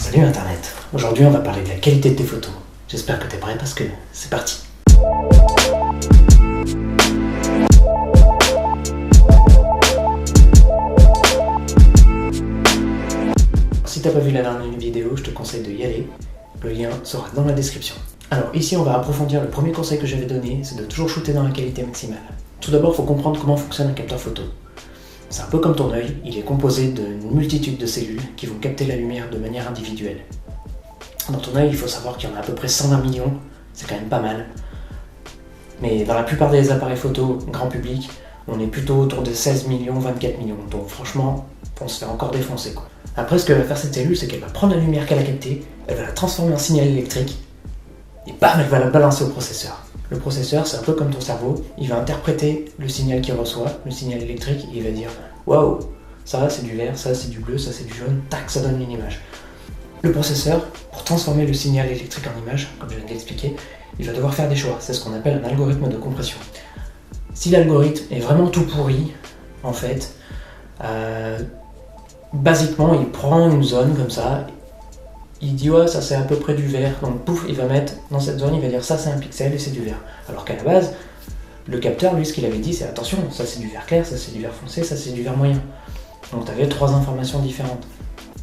Salut Internet. Aujourd'hui on va parler de la qualité de tes photos. J'espère que t'es prêt parce que c'est parti. Si t'as pas vu la dernière vidéo, je te conseille de y aller. Le lien sera dans la description. Alors ici on va approfondir le premier conseil que j'avais donné, c'est de toujours shooter dans la qualité maximale. Tout d'abord, il faut comprendre comment fonctionne un capteur photo. C'est un peu comme ton œil, il est composé d'une multitude de cellules qui vont capter la lumière de manière individuelle. Dans ton œil, il faut savoir qu'il y en a à peu près 120 millions, c'est quand même pas mal. Mais dans la plupart des appareils photo grand public, on est plutôt autour de 16 millions, 24 millions. Donc franchement, on se fait encore défoncer quoi. Après, ce que va faire cette cellule, c'est qu'elle va prendre la lumière qu'elle a captée, elle va la transformer en signal électrique, et bam, elle va la balancer au processeur. Le processeur, c'est un peu comme ton cerveau, il va interpréter le signal qu'il reçoit, le signal électrique, et il va dire « Waouh, ça c'est du vert, ça c'est du bleu, ça c'est du jaune, tac, ça donne une image. » Le processeur, pour transformer le signal électrique en image, comme je viens de l'expliquer, il va devoir faire des choix, c'est ce qu'on appelle un algorithme de compression. Si l'algorithme est vraiment tout pourri, en fait, basiquement il prend une zone comme ça, il dit ouais ça c'est à peu près du vert, donc pouf il va mettre dans cette zone, il va dire ça c'est un pixel et c'est du vert. Alors qu'à la base, le capteur lui ce qu'il avait dit c'est attention, ça c'est du vert clair, ça c'est du vert foncé, ça c'est du vert moyen. Donc tu avais 3 informations différentes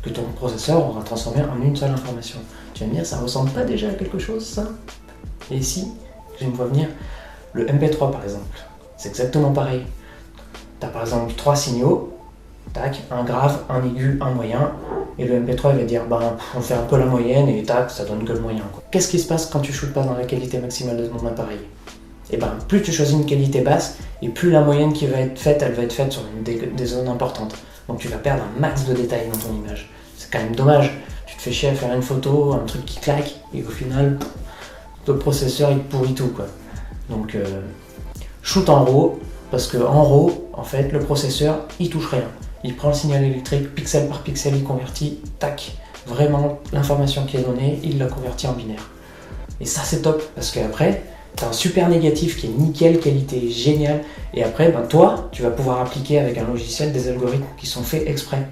que ton processeur aura transformé en une seule information. Tu vas me dire ça ressemble pas déjà à quelque chose ça? Et si, je me vois venir, le MP3 par exemple, c'est exactement pareil. Tu as par exemple 3 signaux, tac, un grave, un aigu, un moyen. Et le MP3 il va dire ben on fait un peu la moyenne et tac ça donne que le moyen. Qu'est-ce qui se passe quand tu shootes pas dans la qualité maximale de ton appareil? Et ben plus tu choisis une qualité basse et plus la moyenne qui va être faite, elle va être faite sur des zones importantes. Donc tu vas perdre un max de détails dans ton image. C'est quand même dommage. Tu te fais chier à faire une photo, un truc qui claque et au final ton processeur il pourrit tout quoi. Donc shoot en RAW parce que en RAW en fait le processeur il touche rien. Il prend le signal électrique, pixel par pixel, il convertit, tac, vraiment l'information qui est donnée, il la convertit en binaire. Et ça c'est top, parce qu'après, tu as un super négatif qui est nickel, qualité géniale, et après, ben, toi, tu vas pouvoir appliquer avec un logiciel des algorithmes qui sont faits exprès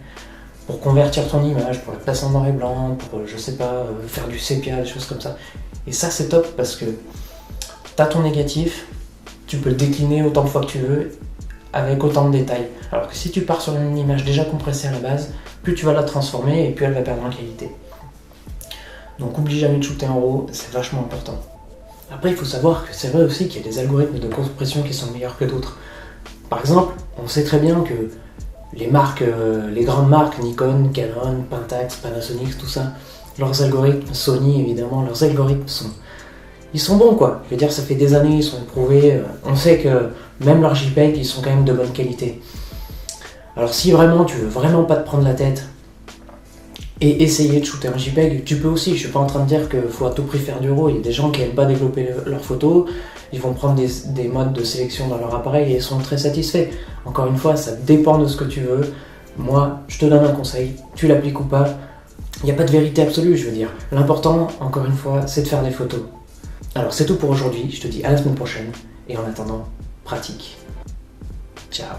pour convertir ton image, pour la placer en noir et blanc, pour, je sais pas, faire du sépia, des choses comme ça. Et ça c'est top, parce que tu as ton négatif, tu peux le décliner autant de fois que tu veux, avec autant de détails. Alors que si tu pars sur une image déjà compressée à la base, plus tu vas la transformer et plus elle va perdre en qualité. Donc oublie jamais de shooter en RAW, c'est vachement important. Après il faut savoir que c'est vrai aussi qu'il y a des algorithmes de compression qui sont meilleurs que d'autres. Par exemple, on sait très bien que les marques, les grandes marques, Nikon, Canon, Pentax, Panasonic, tout ça, leurs algorithmes, Sony évidemment, leurs algorithmes ils sont bons quoi. Je veux dire, ça fait des années, ils sont éprouvés. On sait que même leurs JPEG, ils sont quand même de bonne qualité. Alors si vraiment tu veux vraiment pas te prendre la tête et essayer de shooter un JPEG, tu peux aussi. Je suis pas en train de dire qu'il faut à tout prix faire du RAW. Il y a des gens qui aiment pas développer leurs photos, ils vont prendre des modes de sélection dans leur appareil et ils sont très satisfaits. Encore une fois, ça dépend de ce que tu veux. Moi, je te donne un conseil, tu l'appliques ou pas. Il n'y a pas de vérité absolue, je veux dire. L'important, encore une fois, c'est de faire des photos. Alors c'est tout pour aujourd'hui, je te dis à la semaine prochaine, et en attendant, pratique. Ciao.